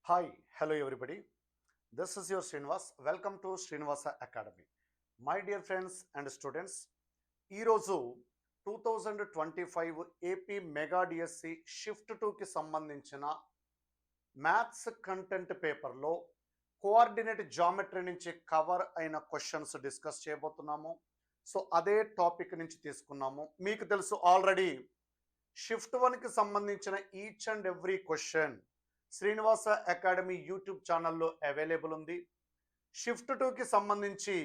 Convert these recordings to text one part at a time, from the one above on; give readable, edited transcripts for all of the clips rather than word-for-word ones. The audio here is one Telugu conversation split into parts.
Hi, hello everybody. This is your Srinivas. Welcome to Srinivasa Academy. My dear friends and students, ఈరోజు 2025 ఏపీ మెగా డిఎస్సి షిఫ్ట్ టూకి సంబంధించిన మ్యాథ్స్ కంటెంట్ పేపర్లో కోఆర్డినేట్ జామెట్రీ నుంచి కవర్ అయిన క్వశ్చన్స్ డిస్కస్ చేయబోతున్నాము. సో అదే టాపిక్ నుంచి తీసుకున్నాము. మీకు తెలుసు ఆల్రెడీ షిఫ్ట్ వన్కి సంబంధించిన each and every question Srinivasa academy YouTube ఛానల్లో అవైలబుల్ ఉంది. షిఫ్ట్ టూకి సంబంధించి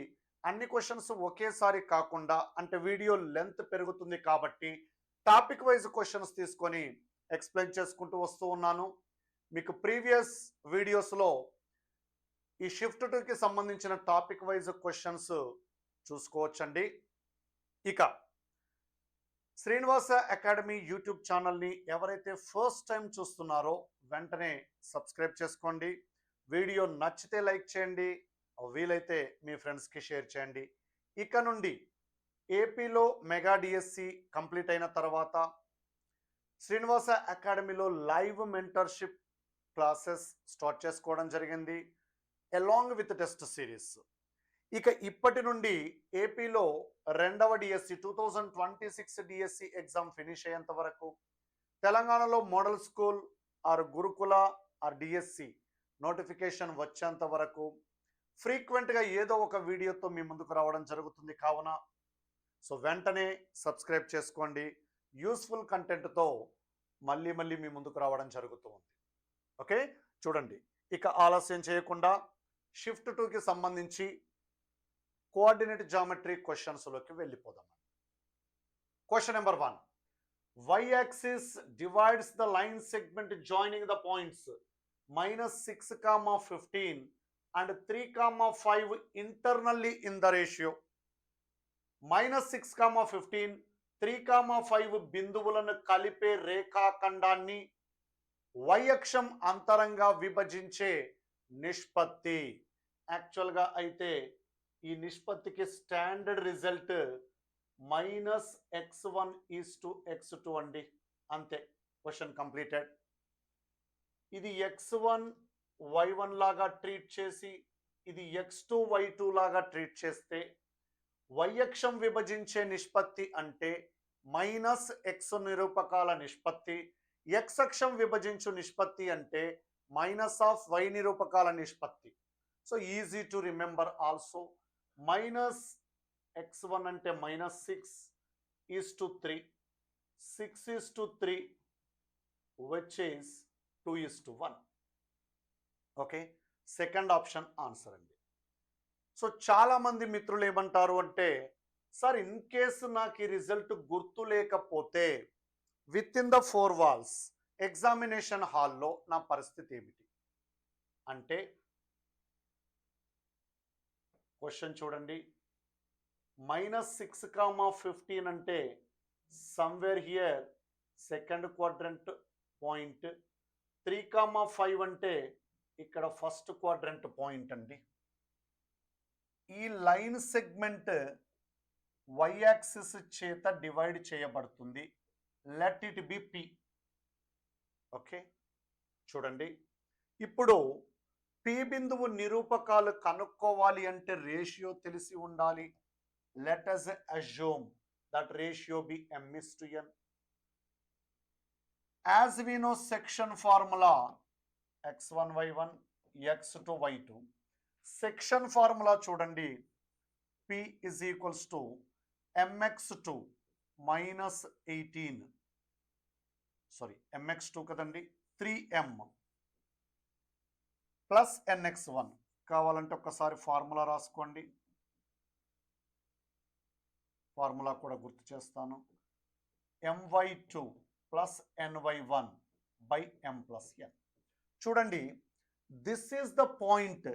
అన్ని క్వశ్చన్స్ ఒకేసారి కాకుండా అంటే వీడియో లెంత్ పెరుగుతుంది కాబట్టి టాపిక్ వైజ్ క్వశ్చన్స్ తీసుకొని ఎక్స్ప్లెయిన్ చేసుకుంటూ వస్తూ ఉన్నాను. మీకు ప్రీవియస్ వీడియోస్లో ఈ షిఫ్ట్ టూకి సంబంధించిన టాపిక్ వైజ్ క్వశ్చన్స్ చూసుకోవచ్చండి. ఇక శ్రీనివాస అకాడమీ యూట్యూబ్ ఛానల్ని ఎవరైతే ఫస్ట్ టైం చూస్తున్నారో వెంటనే సబ్స్క్రైబ్ చేసుకోండి. వీడియో నచ్చితే లైక్ చేయండి, వీలైతే మీ ఫ్రెండ్స్కి షేర్ చేయండి. ఇక నుండి ఏపీలో మెగా డిఎస్సి కంప్లీట్ అయిన తర్వాత శ్రీనివాస అకాడమీలో లైవ్ మెంటర్షిప్ క్లాసెస్ స్టార్ట్ చేసుకోవడం జరిగింది అలాంగ్ విత్ టెస్ట్ సిరీస్. ఇక ఇప్పటి నుండి ఏపీలో రెండవ డిఎస్సి 2026 డిఎస్సి ఎగ్జామ్ ఫినిష్ అయ్యేంత వరకు, తెలంగాణలో మోడల్ స్కూల్ ఆర్ గురుకుల ఆర్ డిఎస్సి నోటిఫికేషన్ వచ్చేంత వరకు ఫ్రీక్వెంట్గా ఏదో ఒక వీడియోతో మీ ముందుకు రావడం జరుగుతుంది. కావున సో వెంటనే సబ్స్క్రైబ్ చేసుకోండి. యూస్ఫుల్ కంటెంట్తో మళ్ళీ మీ ముందుకు రావడం జరుగుతూ ఉంది. ఓకే, చూడండి. ఇక ఆలస్యం చేయకుండా షిఫ్ట్ టూకి సంబంధించి కోఆర్డినేట్ జామెట్రీ క్వశ్చన్స్లోకి వెళ్ళిపోదాం. Question number 1. y-axis divides the line segment joining the points -6, 15 and 3, 5 internally in the ratio. -6, 15, 3, 5 బిందువులను కలిపే రేఖాఖండాన్ని y అక్షం అంతరంగా విభజించే నిష్పత్తి. యాక్చువల్గా అయితే ఈ నిష్పత్తికి స్టాండర్డ్ రిజల్ట్ -x1:x2 అండి. అంతే, క్వశ్చన్ కంప్లీటెడ్. ఇది x1 y1 లాగా ట్రీట్ చేసి ఇది x2 y2 లాగా ట్రీట్ చేస్తే y అక్షం విభజించే నిష్పత్తి అంటే -x నిరూపకాల నిష్పత్తి, x అక్షం విభజించు నిష్పత్తి అంటే -y నిరూపకాల నిష్పత్తి. So easy to remember also. -x1 అంటే -6:3, 6:3 which is 2:1. Okay, second option answer అండి. సో చాలామంది మిత్రులు ఏమంటారు అంటే, సార్ ఇన్ కేసు నాకు ఈ రిజల్ట్ గుర్తు లేకపోతే within the 4 walls examination హాల్లో నా పరిస్థితి ఏమిటి అంటే, క్వశ్చన్ చూడండి. -6, 15 అంటే somewhere here second quadrant point. 3, 5 అంటే ఇక్కడ ఫస్ట్ క్వాడ్రంట్ పాయింట్ అండి. ఈ లైన్ సెగ్మెంట్ y యాక్సిస్ చేత డివైడ్ చేయబడుతుంది. Let it be P. Okay, చూడండి. ఇప్పుడు P బిందువు నిరూపకాలు కనుక్కోవాలి అంటే రేషియో తెలిసి ఉండాలి. Let us assume that ratio be m:n. As we know section formula x1 y1 x2 y2. Section formula చూడండి. P is equals to mx2 -18, sorry mx2 కదండి, 3m ప్లస్ nx1. కావాలంటే ఒక్కసారి ఫార్ములా రాసుకోండి. ఫార్ములా కూడా గుర్తు చేస్తాను. my2 plus ny1 by m plus n. చూడండి, this is the point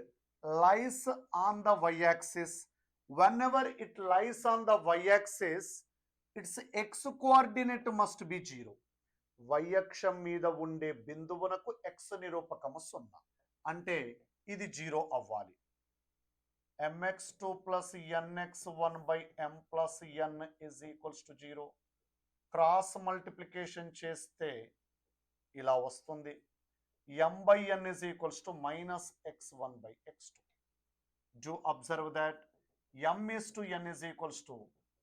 lies on the y axis. When ever it lies on the y axis it's x coordinate must be 0. y అక్షం మీద ఉండే బిందువునకు x నిరూపకము 0 అంటే ఇది 0 అవ్వాలి. mx2 plus nx1 by m plus n is equals to 0. Cross multiplication చేస్తే ఇలా వస్తుంది. m by n is equals to minus x1 by x2. Do observe that m is to n is equals to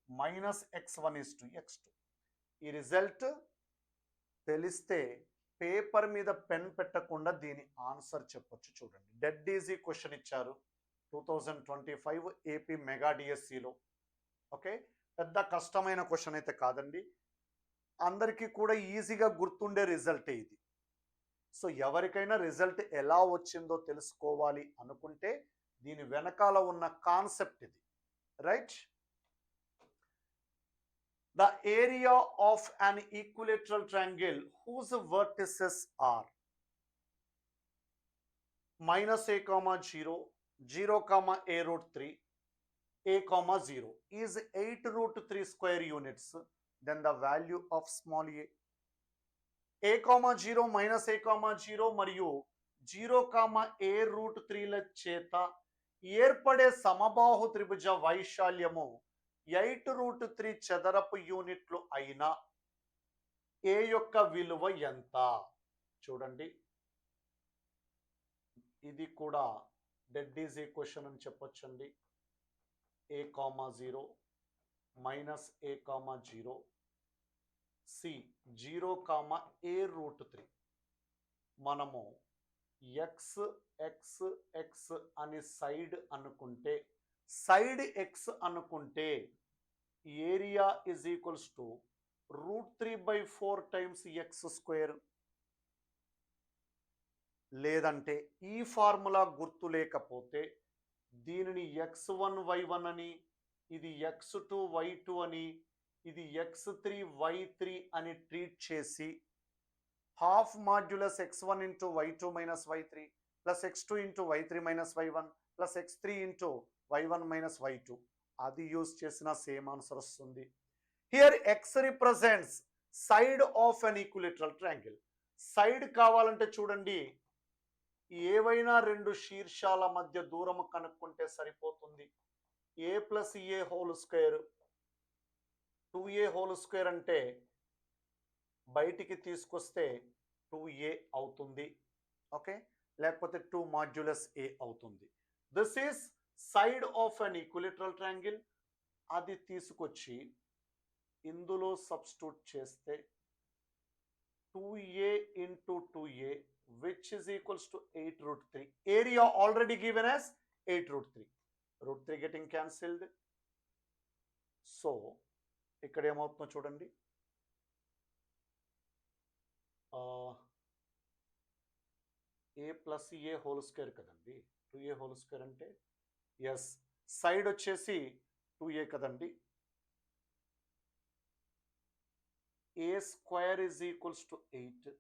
minus x1 is to x2. ఈ రిజల్ట్ తెలిస్తే పేపర్ మీద పెన్ పెట్టకుండా దీని ఆన్సర్ చెప్పొచ్చు. చూడండి, డెడ్ ఈజీ క్వశ్చన్ ఇచ్చారు 2025 ఏపీ మెగా డిఎస్సిలో. ఓకే, పెద్ద కష్టమైన క్వశ్చన్ అయితే కాదండి, అందరికీ కూడా ఈజీగా గుర్తుండే రిజల్టే ఇది. సో ఎవరికైనా రిజల్ట్ ఎలా వచ్చిందో తెలుసుకోవాలి అనుకుంటే దీని వెనకాల ఉన్న కాన్సెప్ట్ ఇది, right? The area of an equilateral triangle whose vertices are minus a comma 0, 0 comma a root 3, a comma 0 is 8 root 3 square units, then the value of small a comma 0 minus a comma 0 మరియు 0 comma a root 3ల చేత ఏర్పడే సమబాహు త్రిభుజ వైశాల్యము 8 రూట్ 3 చదరపు యూనిట్లు అయిన ఏ యొక్క విలువ ఎంత? చూడండి, ఇది కూడా డెడ్ ఈజీ క్వశ్చన్ అని చెప్పొచ్చండి. ఏ కామా 0 మైనస్ ఏ కామా 0 సి 0 కామా ఏ రూట్ 3. మనము ఎక్స్ ఎక్స్ ఎక్స్ అని సైడ్ అనుకుంటే, సైడ్ ఎక్స్ అనుకుంటే area is equals to root 3/4 times X square. లేదంటే ఈ ఫార్ములా గుర్తు లేకపోతే దీనిని x1 y1 అని, ఇది x2 y2 అని, ఇది x3 y3 అని ట్రీట్ చేసి half modulus x1 into y2 minus y3 plus x2 into y3 minus y1 plus x3 into y1 minus y2 అది యూజ్ చేసిన సేమ్ ఆన్సర్ వస్తుంది. Here X represents side of an equilateral triangle. Side కావాలంటే చూడండి, ఏవైనా రెండు శీర్షాల మధ్య దూరం కనుక్కుంటే సరిపోతుంది. A plus A whole square, 2a whole square అంటే బయటికి తీసుకొస్తే 2a అవుతుంది. ఓకే, లేకపోతే 2 మాడ్యులస్ a అవుతుంది. This is side of an equilateral triangle. అది తీసుకొచ్చి ఇందులో సబ్స్టిట్యూట్ చేస్తే 2a into 2a which is equals to 8 root 3. Area already given as 8 root 3. Root 3 getting cancelled. So ఇక్కడ ఏమవుతుందో చూడండి, a plus A whole square కదండి, 2a హోల్ స్క్వేర్ అంటే ఎస్, సైడ్ వచ్చేసి 2a కదండి. a square is equals to 8,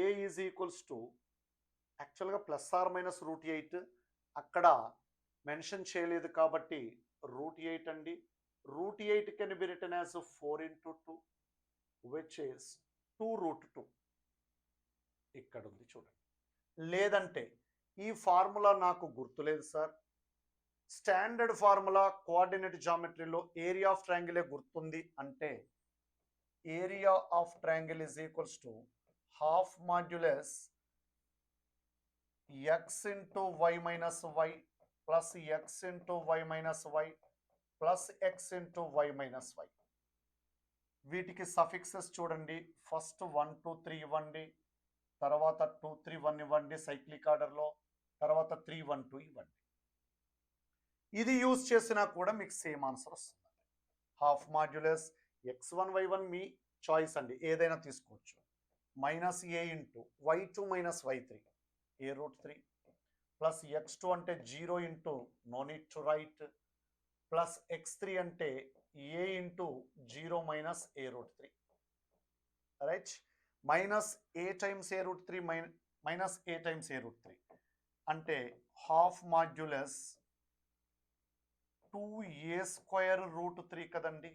a is equals to యాక్చువల్గా ప్లస్ ఆర్ మైనస్ రూట్ 8, అక్కడ మెన్షన్ చేయలేదు కాబట్టి రూట్ 8 అండి. Root 8 can be written as 4 into 2 which is 2 root 2. ఇక్కడ ఉంది చూడండి. లేదంటే ఈ ఫార్ములా నాకు గుర్తులేదు సార్, స్టాండర్డ్ ఫార్ములా కోఆర్డినేట్ జామెట్రీలో ఏరియా ఆఫ్ ట్రయాంగిలే గుర్తుంది అంటే area of triangle is equals to half modulus x into y minus y plus x into y minus y plus x into y minus y. వీటికి సఫిక్సెస్ చూడండి, ఫస్ట్ 1 2 3 ఇవ్వండి, తర్వాత 2 3 1 ఇవ్వండి సైక్లిక్ ఆర్డర్లో, తర్వాత 3 1 2 ఇవ్వండి. ఇది యూజ్ చేసినా కూడా మీకు సేమ్ ఆన్సర్ వస్తుంది. హాఫ్ మాడ్యులస్ x1 y1 మీ చాయిస్ అండి, ఏదైనా తీసుకోవచ్చు. Minus a into y2 minus y3 a root 3 plus x2 అంటే 0 into no need to write plus x3 అంటే a into 0 minus a root 3, right? Minus a times a root 3 minus a times a root 3 అంటే half modulus 2a square root 3 కదండి.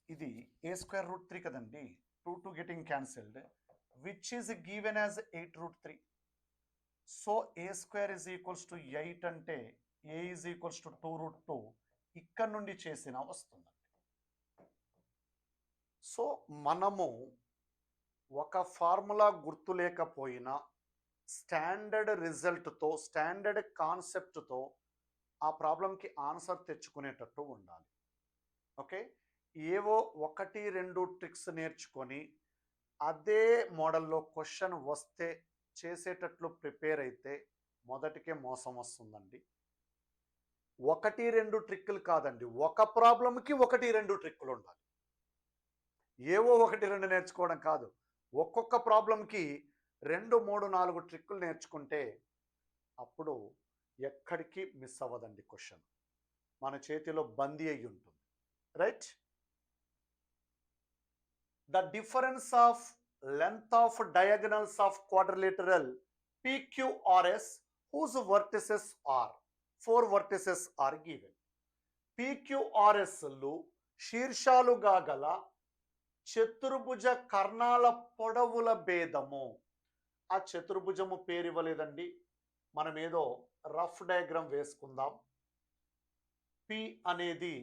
ఇది a స్క్వేర్ రూట్ 3 కదండి, 2 2 getting cancelled which is given as 8 root 3. So a square is equals to 8 అంటే a is equals to 2 root 2 ఇక్కడ నుండి చేసిన వస్తుందండి. సో మనము ఒక ఫార్ములా గుర్తు లేకపోయినా స్టాండర్డ్ రిజల్ట్తో స్టాండర్డ్ కాన్సెప్ట్తో ఆ ప్రాబ్లంకి ఆన్సర్ తెచ్చుకునేటట్టు ఉండాలి. ఓకే, ఏవో 1-2 ట్రిక్స్ నేర్చుకొని అదే మోడల్లో క్వశ్చన్ వస్తే చేసేటట్లు ప్రిపేర్ అయితే మొదటికే మోసం వస్తుందండి. 1-2 ట్రిక్కులు కాదండి, ఒక ప్రాబ్లంకి 1-2 ట్రిక్కులు ఉండాలి. ఏవో 1-2 నేర్చుకోవడం కాదు, ఒక్కొక్క ప్రాబ్లంకి 2, 3, 4 ట్రిక్కులు నేర్చుకుంటే అప్పుడు ఎక్కడికి మిస్ అవ్వదండి క్వశ్చన్, మన చేతిలో బందీ అయి ఉంటుంది. Right, the difference of length of diagonals of quadrilateral PQRS whose vertices are 4 vertices are given. PQRSలు శీర్షాలుగా గల చతుర్భుజ కర్ణాల పొడవుల భేదము. ఆ చతుర్భుజము పేరు ఇవ్వలేదండి, మనం ఏదో రఫ్ డయాగ్రామ్ వేసుకుందాం. P అనేది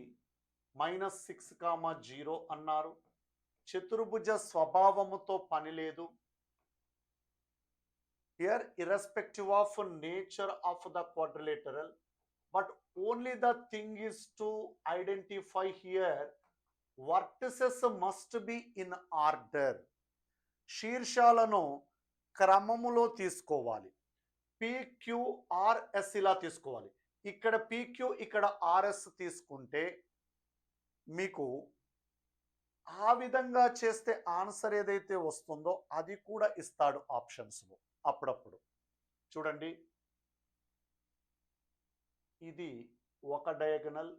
-6,0 అన్నారు. చతుర్భుజ స్వభావముతో పని లేదు. Here irrespective of nature of the quadrilateral, but only the thing is to identify here vertices must be in order. శీర్షాలను క్రమములో తీసుకోవాలి. PQRS ఇలా తీసుకోవాలి. ఇక్కడ PQ ఇక్కడ RS తీసుకుంటే మీకు ఆ విధంగా చేస్తే ఆన్సర్ ఏదైతే వస్తుందో అది కూడా ఇస్తాడు ఆప్షన్స్లో అప్పుడప్పుడు. చూడండి, ఇది ఒక డయాగనల్,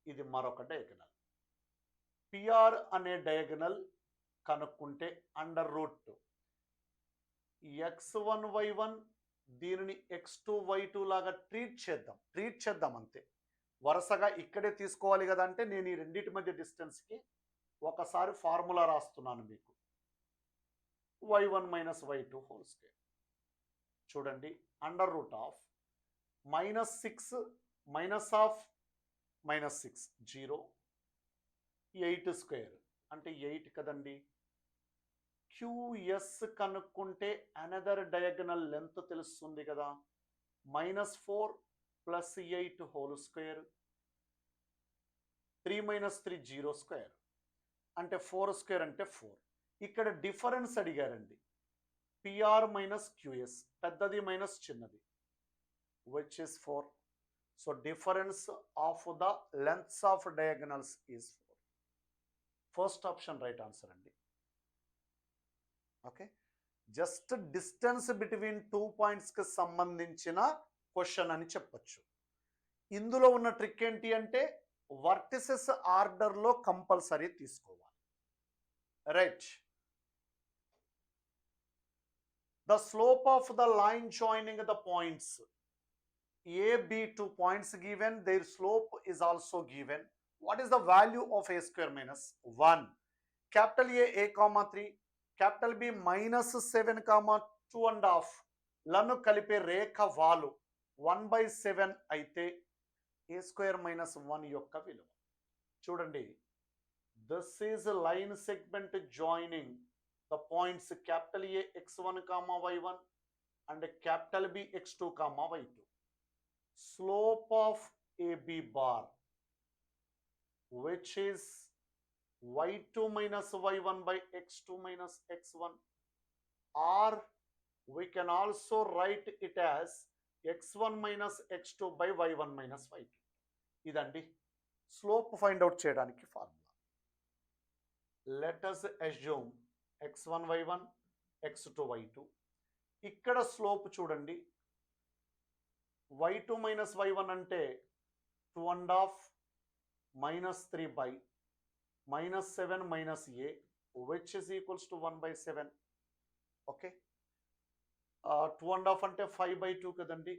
ఇది మరొక డయాగనల్. PR అనే డయాగనల్ కనుక్కుంటే √2 x1y1 దీనిని x2y2 లాగా ట్రీట్ చేద్దాం అంతే. వరుసగా ఇక్కడే తీసుకోవాలి కదా అంటే నేను ఈ రెండింటి మధ్య డిస్టెన్స్కి ఒకసారి ఫార్ములా రాస్తున్నాను మీకు. y1 - y2 whole square. చూడండి, √6 -6 -6 0 8 స్క్వేర్ అంటే 8 కదండి. QS కనుక్కుంటే అనదర్ డయాగనల్ లెంత్ తెలుస్తుంది కదా, -4 + 8 హోల్ స్క్వేర్. 3 - 3 0 స్క్వేర్ అంటే 4 స్క్వేర్ అంటే 4. ఇక్కడ డిఫరెన్స్ అడిగారండి, PR - QS, పెద్దది మైనస్ చిన్నది, which is 4. So difference of the lengths of diagonals is 4. First option right answer అండి. ఓకే, జస్ట్ డిస్టెన్స్ బిట్వీన్ 2 పాయింట్స్కి సంబంధించిన క్వశ్చన్ అని చెప్పొచ్చు. ఇందులో ఉన్న ట్రిక్ ఏంటి అంటే వర్టిసెస్ ఆర్డర్లో కంపల్సరీ తీసుకోవాలి. Right, the slope of the line joining the points A, B, 2 points given, their slope is also given. What is the value of a square minus 1? Capital A, 3, capital B, -7, 2.5 లను కలిపే రేఖ వాలు 1/7 అయితే a square - 1 యొక్క విలువ. చూడండి, this is a line segment joining the points capital A x1, y1 and capital B x2, y2. Slope of AB bar, which is y2 - y1 by x2 - x1, or we can also write it as x1 - x2 by y1 - y2. ఇదండి స్లోప్ ఫైండ్ అవుట్ చేయడానికి formula. Let us assume x1 y1 x2 y2. ఇక్కడ స్లోప్ చూడండి, y2 - y1 అంటే 2.5 -3 by -7 - a, which is equals to 1/7. Okay, 2.5 అంటే 5/2 కదండి.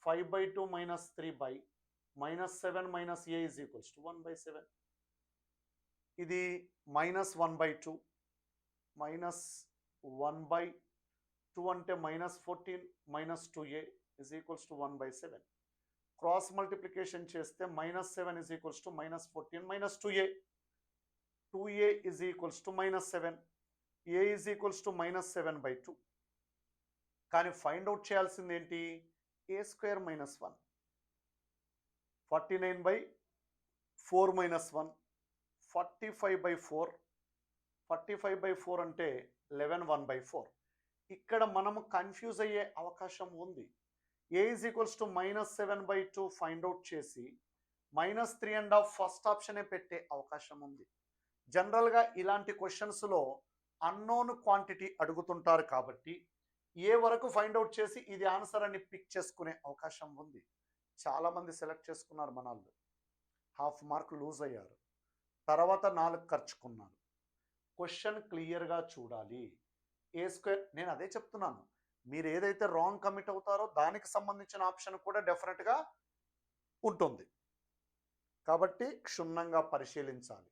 5/2 - 3 by -7 - a is equals to 1/7. ఇది -1/2 -1/2 అంటే -14 -2a is equals to 1/7. Cross multiplication చేస్తే -7 is equals to -14 - 2a. 2a is equals to -7. A is equals to -7/2. కానీ ఫైండ్ అవుట్ చేయాల్సింది ఏంటి? a² - 1 49/4 - 1 45/4 45/4 అంటే 11/1/4. ఇక్కడ మనము కన్ఫ్యూజ్ అయ్యే అవకాశం ఉంది. A is equals to -7/2 find out చేసి -3.5 ఫస్ట్ ఆప్షనే పెట్టే అవకాశం ఉంది. జనరల్గా ఇలాంటి క్వశ్చన్స్లో అన్నోన్ క్వాంటిటీ అడుగుతుంటారు కాబట్టి ఏ వరకు ఫైండ్ అవుట్ చేసి ఇది ఆన్సర్ అని పిక్ చేసుకునే అవకాశం ఉంది. చాలామంది సెలెక్ట్ చేసుకున్నారు మనల్ని, హాఫ్ మార్క్ లూజ్ అయ్యారు, తర్వాత 4 ఖర్చుకున్నారు. క్వశ్చన్ క్లియర్గా చూడాలి. a², నేను అదే చెప్తున్నాను, మీరు ఏదైతే రాంగ్ కమిట్ అవుతారో దానికి సంబంధించిన ఆప్షన్ కూడా డెఫినెట్గా ఉంటుంది. కాబట్టి క్షుణ్ణంగా పరిశీలించాలి.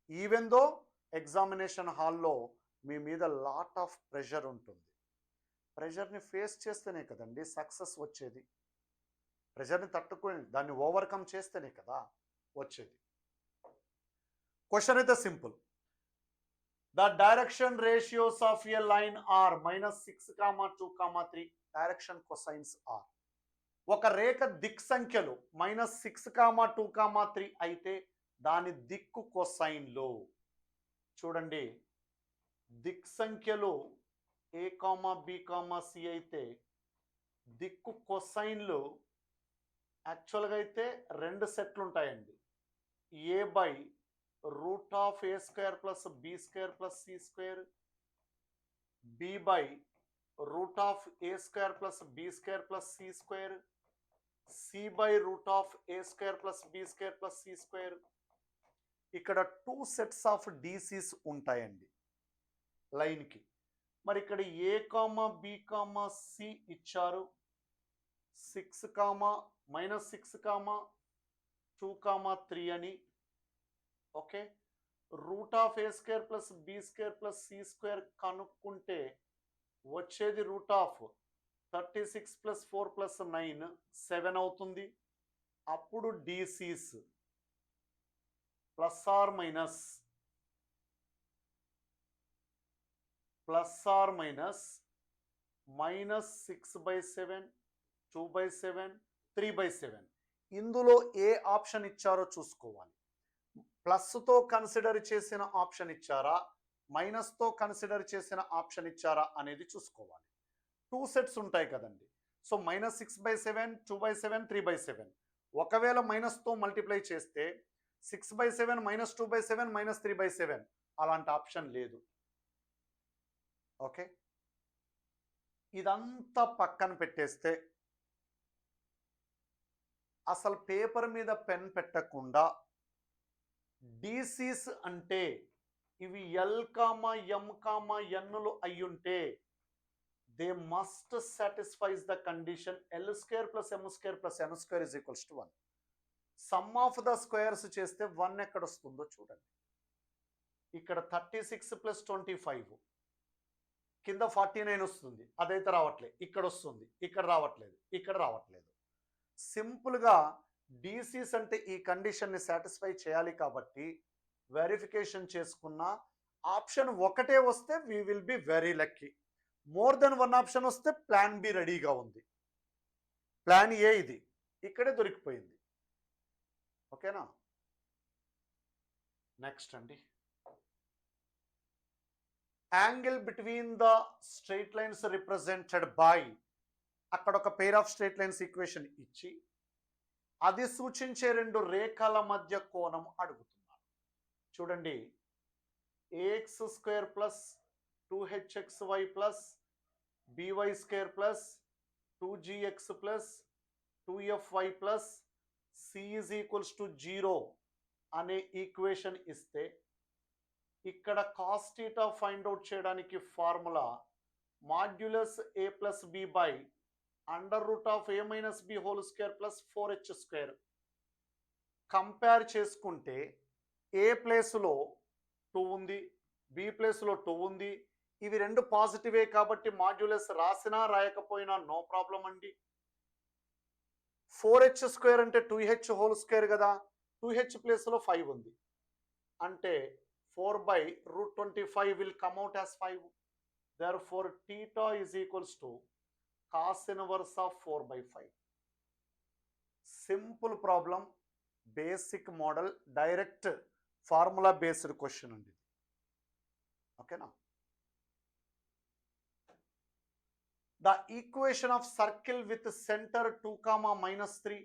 ఈవెన్ దో ఎగ్జామినేషన్ హాల్లో మీ మీద లాట్ ఆఫ్ ప్రెషర్ ఉంటుంది. ప్రెషర్ని ఫేస్ చేస్తేనే కదండి సక్సెస్ వచ్చేది. ప్రెషర్ని తట్టుకొని దాన్ని ఓవర్కమ్ చేస్తేనే కదా వచ్చేది. క్వశ్చన్ అయితే simple. The direction ratios of a line are -6, 2, 3 direction cosines are. ఒక రేఖ దిక్ సంఖ్యలు -6, 2, 3 అయితే దాని దిక్కు కొసైన్లు చూడండి. దిక్ సంఖ్యలు a, b, c అయితే దిక్కు కొసైన్లు యాక్చువల్గా అయితే 2 సెట్లు ఉంటాయండి. a/√a² + b² + c², b/√a² + b² + c², c/√a² + b² + c². ఇక్కడ 2 సెట్స్ ఆఫ్ డీసీస్ ఉంటాయండి లైన్కి. మరి ఇక్కడ a, b, c ఇచ్చారు. -6, -2, 3 అని. ఓకే, √a² + b² + c² కనుక్కుంటే వచ్చేది √36 + 4 + 9 7 అవుతుంది. అప్పుడు డీసీస్ +or -6/7, 2/7, 3/7. ఇందులో ఏ ఆప్షన్ ఇచ్చారో చూసుకోవాలి. ప్లస్తో కన్సిడర్ చేసిన ఆప్షన్ ఇచ్చారా, మైనస్తో కన్సిడర్ చేసిన ఆప్షన్ ఇచ్చారా అనేది చూసుకోవాలి. 2 సెట్స్ ఉంటాయి కదండి. సో -6/7, 2/7, 3/7. ఒకవేళ మైనస్తో మల్టిప్లై చేస్తే 6/7, -2/7, -3/7 అలాంటి ఆప్షన్ లేదు. ఓకే, ఇదంతా పక్కన పెట్టేస్తే అసలు పేపర్ మీద పెన్ పెట్టకుండా డీసీస్ అంటే ఇవి L, M, Nలు అయ్యుంటే they must satisfies the condition L² + M² + N² = 1. Sum of the squares చేస్తే 1 ఎక్కడ వస్తుందో చూడండి. ఇక్కడ 36 + 25 కింద 49 వస్తుంది, అదైతే రావట్లేదు. ఇక్కడ వస్తుంది, ఇక్కడ రావట్లేదు, ఇక్కడ రావట్లేదు. సింపుల్గా డీసీస్ అంటే ఈ కండిషన్ని సాటిస్ఫై చేయాలి కాబట్టి వెరిఫికేషన్ చేసుకున్న ఆప్షన్ ఒకటే వస్తే we will be very lucky. More than 1 option వస్తే ప్లాన్ బి రెడీగా ఉంది. ప్లాన్ ఏ ఇది ఇక్కడే దొరికిపోయింది. ఓకేనా, నెక్స్ట్ అండి. Angle between the straight lines represented by, అక్కడ ఒక pair of straight lines equation ఇచ్చి అది సూచించే 2 రేఖల మధ్య కోణం అడుగుతున్నారు. చూడండి, ax² + 2hxy + by² + 2gx + 2fy + c = 0 అనే ఈక్వేషన్ ఇస్తే ఇక్కడ కాస్ థీటా ఫైండ్ అవుట్ చేయడానికి formula modulus a + b / √a - b² + 4h². Compare చేసుకుంటే ఏ ప్లేస్లో 2 ఉంది, బి ప్లేస్లో 2 ఉంది. ఇవి 2 పాజిటివే కాబట్టి మాడ్యులస్ రాసినా రాయకపోయినా నో ప్రాబ్లం అండి. 4h² అంటే 2h² కదా, 2h ప్లేస్లో 5 ఉంది అంటే 4/√25 will come out as 5. Therefore, theta is equals to cos inverse of 4/5. Simple problem, basic model, direct formula based question అండి. ఓకేనా? The equation of circle with center 2, -3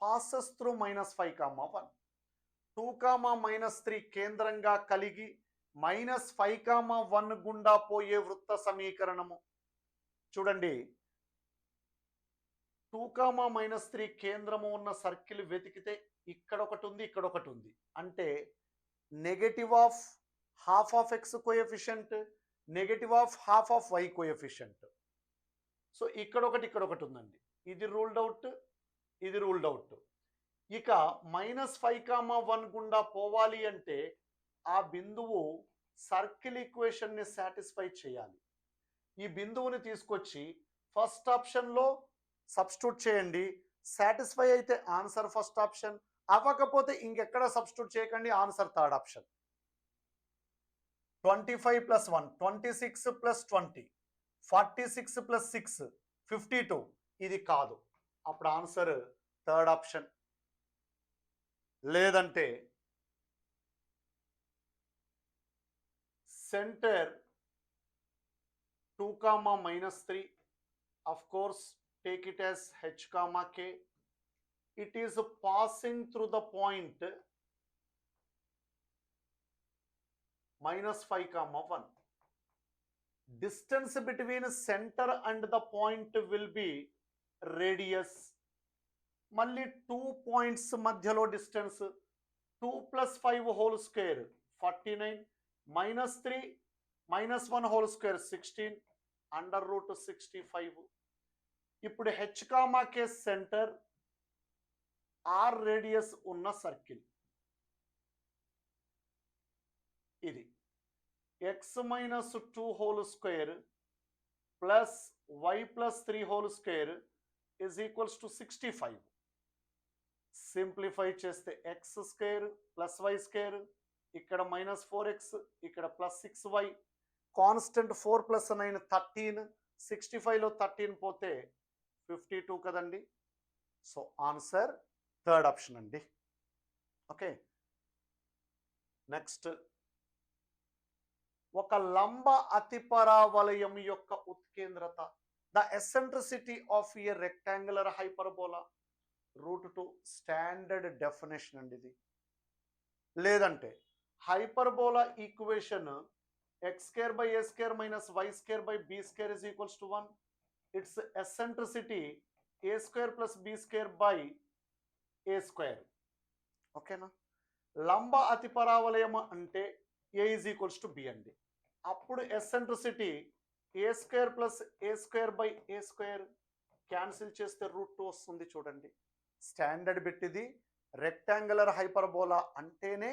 passes through -5, 1. 2, -3 కేంద్రంగా కలిగి -5, 1 గుండా పోయే వృత్త సమీకరణము. చూడండి, 2, -3 కేంద్రము ఉన్న సర్కిల్ వెతికితే ఇక్కడ ఒకటి ఉంది, ఇక్కడ ఒకటి ఉంది. అంటే negative of half of x coefficient, negative of half of y coefficient. So ఇక్కడ ఒకటి ఉందండి. ఇది రూల్డ్ అవుట్, ఇది రూల్డ్ అవుట్. ఇక -5, 1 గుండా పోవాలి అంటే ఆ బిందువు సర్కిల్ ఈక్వేషన్ని సాటిస్ఫై చేయాలి. ఈ బిందువుని తీసుకొచ్చి ఫస్ట్ ఆప్షన్లో సబ్స్టిట్యూట్ చేయండి. సాటిస్ఫై అయితే ఆన్సర్ ఫస్ట్ ఆప్షన్, అవ్వకపోతే ఇంకెక్కడ సబ్స్టిట్యూట్ చేయకండి, ఆన్సర్ థర్డ్ ఆప్షన్. 25 + 1 26 + 20 46 + 6 52. ఇది కాదు, అప్పుడు ఆన్సర్ థర్డ్ ఆప్షన్. లేదంటే centre 2, -3, of course take it as h, k. It is passing through the point -5, 1. Distance between center and the point will be radius. మళ్ళీ 2 పాయింట్స్ మధ్యలో distance 2 + 5 whole square 49, -3 -1 whole square 16 √65. ఇప్పుడు h, k centre, r radius ఉన్న సర్కిల్ ఇది. x - 2 whole square plus y + 3 whole square is equals to 65. Simplify చేస్తే x² + y², ఇక్కడ -4x, ఇక్కడ +6y, కాన్స్టెంట్ 4 + 9 13, 65లో 13 పోతే 52 కదండి. సో ఆన్సర్ థర్డ్ ఆప్షన్ అండి. ఓకే, నెక్స్ట్, ఒక లంబ అతిపరావలయం యొక్క ఉత్కేంద్రత, the eccentricity of a rectangular hyperbola, √2. Standard definition అండి ఇది. లేదంటే hyperbola equation x² / a² - y² / b² is equals to 1. Its eccentricity a² + b² / a². ఓకేనా? లంబ అతిపరావలయం అంటే a is equals to b అండి. అప్పుడు eccentricity a² + a² / a², cancel చేస్తే √2 వస్తుంది. చూడండి, స్టాండర్డ్ బిట్ ఇది. రెక్టాంగులర్ హైపర్బోలా అంటేనే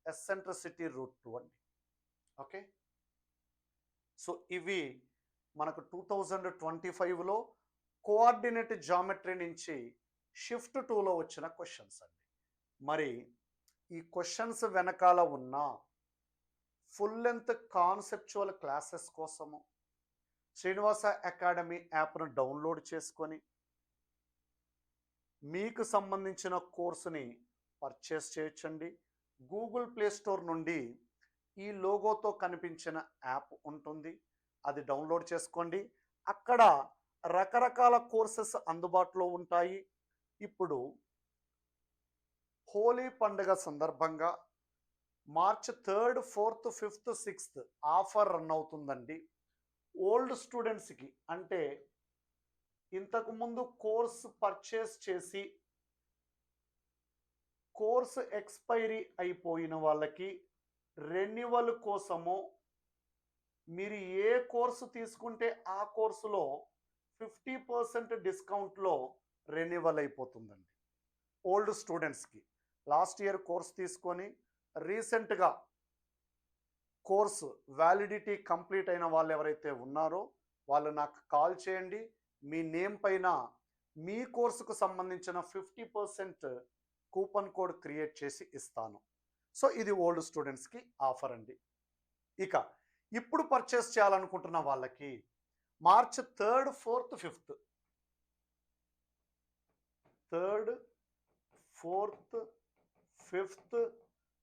ఎసెంట్రిసిటీ √2 అండి. ఓకే, సో ఇవి మనకు 2025లో కోఆర్డినేట్ జామెట్రీ నుంచి షిఫ్ట్ 2లో వచ్చిన క్వశ్చన్స్ అండి. మరి ఈ క్వశ్చన్స్ వెనకాల ఉన్న ఫుల్ లెంత్ కాన్సెప్చువల్ క్లాసెస్ కోసము శ్రీనివాస అకాడమీ యాప్ను డౌన్లోడ్ చేసుకొని మీకు సంబంధించిన కోర్సుని పర్చేస్ చేయొచ్చండి. గూగుల్ ప్లే స్టోర్ నుండి ఈ లోగోతో కనిపించిన యాప్ ఉంటుంది, అది డౌన్లోడ్ చేసుకోండి. అక్కడ రకరకాల కోర్సెస్ అందుబాటులో ఉంటాయి. ఇప్పుడు హోలీ పండుగ సందర్భంగా మార్చ్ 3, 4, 5, 6 ఆఫర్ రన్ అవుతుందండి. ఓల్డ్ స్టూడెంట్స్కి, అంటే ఇంతకుముందు కోర్సు పర్చేస్ చేసి కోర్సు ఎక్స్పైరీ అయిపోయిన వాళ్ళకి రెన్యువల్ కోసము మీరు ఏ కోర్సు తీసుకుంటే ఆ కోర్సులో 50% డిస్కౌంట్లో రెన్యువల్ అయిపోతుందండి. ఓల్డ్ స్టూడెంట్స్కి లాస్ట్ ఇయర్ కోర్స్ తీసుకొని రీసెంట్గా కోర్సు వ్యాలిడిటీ కంప్లీట్ అయిన వాళ్ళు ఎవరైతే ఉన్నారో వాళ్ళు నాకు కాల్ చేయండి. మీ నేమ్ పైన మీ కోర్సుకు సంబంధించిన 50% కూపన్ కోడ్ క్రియేట్ చేసి ఇస్తాను. సో ఇది ఓల్డ్ స్టూడెంట్స్కి ఆఫర్ అండి. ఇక ఇప్పుడు పర్చేస్ చేయాలనుకుంటున్న వాళ్ళకి మార్చ్ 3, 4, 5, 3, 4, 5,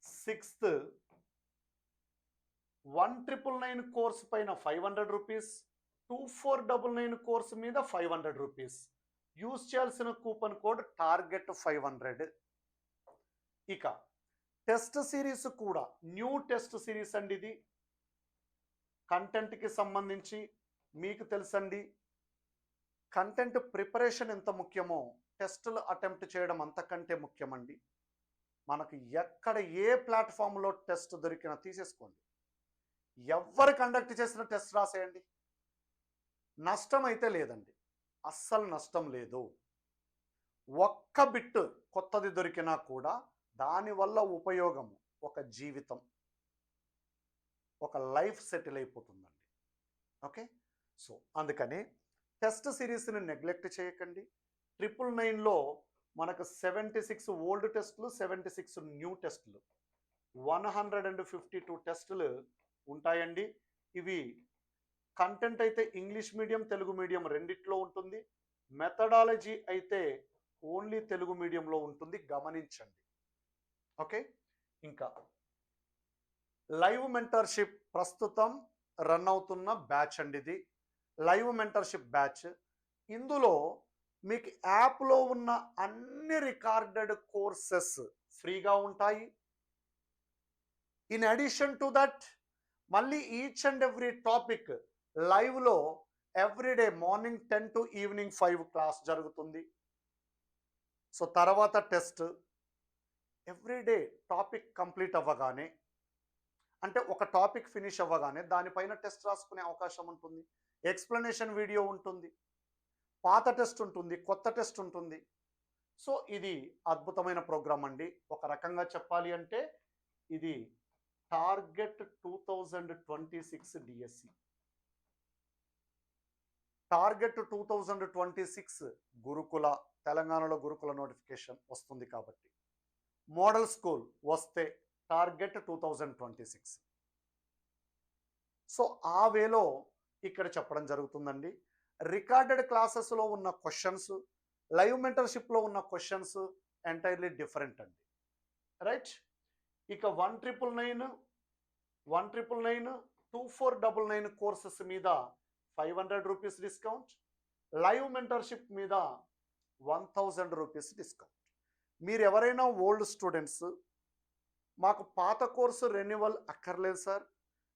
6 1999 కోర్స్ పైన 500 రూపీస్, 2499 కోర్సు మీద 500 రూపీస్. యూజ్ చేయాల్సిన కూపన్ కోడ్ టార్గెట్ 500. ఇక టెస్ట్ సిరీస్ కూడా న్యూ టెస్ట్ సిరీస్ అండి. ఇది కంటెంట్కి సంబంధించి మీకు తెలుసండి, కంటెంట్ ప్రిపరేషన్ ఎంత ముఖ్యమో టెస్టులు అటెంప్ట్ చేయడం అంతకంటే ముఖ్యమండి. మనకు ఎక్కడ ఏ ప్లాట్ఫామ్లో టెస్ట్ దొరికినా తీసేసుకోండి. ఎవరు కండక్ట్ చేసిన టెస్ట్ రాసేయండి. నష్టం అయితే లేదండి, అస్సలు నష్టం లేదు. ఒక్క బిట్ కొత్తది దొరికినా కూడా దానివల్ల ఉపయోగం ఒక జీవితం, ఒక లైఫ్ సెటిల్ అయిపోతుందండి. ఓకే, సో అందుకని టెస్ట్ సిరీస్ని నెగ్లెక్ట్ చేయకండి. 999లో మనకు 76 ఓల్డ్ టెస్టులు, 76 న్యూ టెస్టులు, 152 టెస్టులు ఉంటాయండి. ఇవి కంటెంట్ అయితే ఇంగ్లీష్ మీడియం, తెలుగు మీడియం రెండిట్లో ఉంటుంది. మెథడాలజీ అయితే ఓన్లీ తెలుగు మీడియంలో ఉంటుంది, గమనించండి. ఓకే, ఇంకా లైవ్ మెంటర్షిప్ ప్రస్తుతం రన్ అవుతున్న బ్యాచ్ అండి. ఇది లైవ్ మెంటర్షిప్ బ్యాచ్. ఇందులో మీకు యాప్లో ఉన్న అన్ని రికార్డెడ్ కోర్సెస్ ఫ్రీగా ఉంటాయి. ఇన్ అడిషన్ టు దట్ మళ్ళీ ఈచ్ అండ్ ఎవ్రీ టాపిక్ లైవ్లో everyday morning 10 to evening 5 class జరుగుతుంది. సో తర్వాత టెస్ట్ ఎవ్రీడే టాపిక్ కంప్లీట్ అవ్వగానే, అంటే ఒక టాపిక్ ఫినిష్ అవ్వగానే దానిపైన టెస్ట్ రాసుకునే అవకాశం ఉంటుంది. ఎక్స్ప్లెనేషన్ వీడియో ఉంటుంది, పాత టెస్ట్ ఉంటుంది, కొత్త టెస్ట్ ఉంటుంది. సో ఇది అద్భుతమైన ప్రోగ్రామ్ అండి. ఒక రకంగా చెప్పాలి అంటే ఇది టార్గెట్ 2026 డిఎస్సి, టార్గెట్ 2026 గురుకుల, తెలంగాణలో గురుకుల నోటిఫికేషన్ వస్తుంది కాబట్టి మోడల్ స్కూల్ వస్తే టార్గెట్ 2026. సో ఆ వేలో ఇక్కడ చెప్పడం జరుగుతుందండి. రికార్డెడ్ క్లాసెస్లో ఉన్న క్వశ్చన్స్, లైవ్ మెంటర్షిప్లో ఉన్న క్వశ్చన్స్ ఎంటైర్లీ డిఫరెంట్ అండి. రైట్, ఇక 1999, 2499 కోర్సెస్ మీద 500 రూపీస్ డిస్కౌంట్, లైవ్ మెంటర్షిప్ మీద 1000 రూపీస్ డిస్కౌంట్. మీరు ఎవరైనా ఓల్డ్ స్టూడెంట్స్ మాకు పాత కోర్సు రెన్యువల్ అక్కర్లేదు సార్,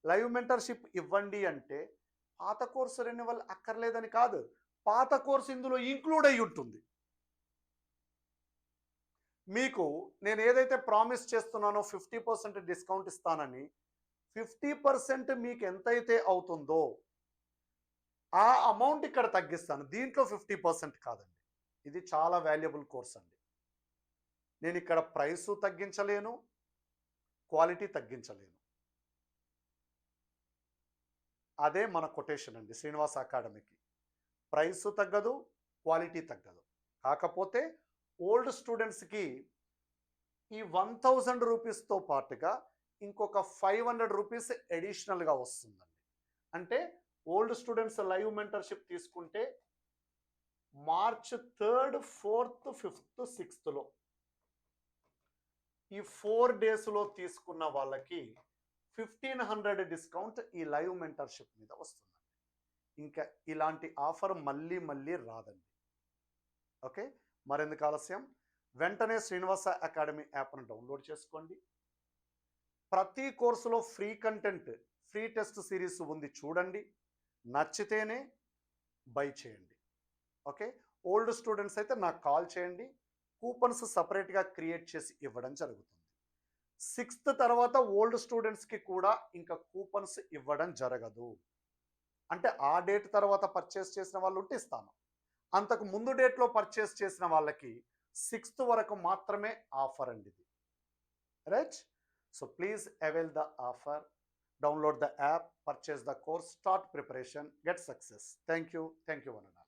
లైవ్ మెంటర్షిప్ ఇవ్వండి అంటే, పాత కోర్సు రెన్యువల్ అక్కర్లేదని కాదు, పాత కోర్సు ఇందులో ఇంక్లూడ్ అయి ఉంటుంది. మీకు నేను ఏదైతే ప్రామిస్ చేస్తున్నానో 50% డిస్కౌంట్ ఇస్తానని, 50% మీకు ఎంతైతే అవుతుందో ఆ అమౌంట్ ఇక్కడ తగ్గిస్తాను. దీంట్లో 50% కాదండి. ఇది చాలా వాల్యుబుల్ కోర్స్ అండి. నేను ఇక్కడ ప్రైసు తగ్గించలేను, క్వాలిటీ తగ్గించలేను. అదే మన కొటేషన్ అండి శ్రీనివాస అకాడమీకి. ప్రైసు తగ్గదు, క్వాలిటీ తగ్గదు. కాకపోతే ఓల్డ్ స్టూడెంట్స్కి ఈ 1000 రూపీస్తో పాటుగా ఇంకొక 500 రూపీస్ అడిషనల్గా వస్తుందండి. అంటే ఓల్డ్ స్టూడెంట్స్ లైవ్ మెంటర్షిప్ తీసుకుంటే మార్చ్ 3, 4, 5, 6లో ఈ 4 డేస్లో తీసుకున్న వాళ్ళకి 1500 డిస్కౌంట్ ఈ లైవ్ మెంటర్షిప్ మీద వస్తుందండి. ఇంకా ఇలాంటి ఆఫర్ మళ్ళీ మళ్ళీ రాదండి. ఓకే, మరెందుకు ఆలస్యం, వెంటనే శ్రీనివాస అకాడమీ యాప్ను డౌన్లోడ్ చేసుకోండి. ప్రతి కోర్సులో free content, free test series ఉంది, చూడండి, నచ్చితేనే బై చేయండి. ఓకే, ఓల్డ్ స్టూడెంట్స్ అయితే నాకు కాల్ చేయండి, కూపన్స్ సపరేట్గా క్రియేట్ చేసి ఇవ్వడం జరుగుతుంది. 6th తర్వాత ఓల్డ్ స్టూడెంట్స్కి కూడా ఇంకా కూపన్స్ ఇవ్వడం జరగదు. అంటే ఆ డేట్ తర్వాత పర్చేస్ చేసిన వాళ్ళు ఉంటే ఇస్తాను, అంతకు ముందు డేట్లో పర్చేస్ చేసిన వాళ్ళకి 6th వరకు మాత్రమే ఆఫర్ అండి ఇది. Right, so please avail the offer, download the app, purchase the course, start preparation, get success. Thank you one and all.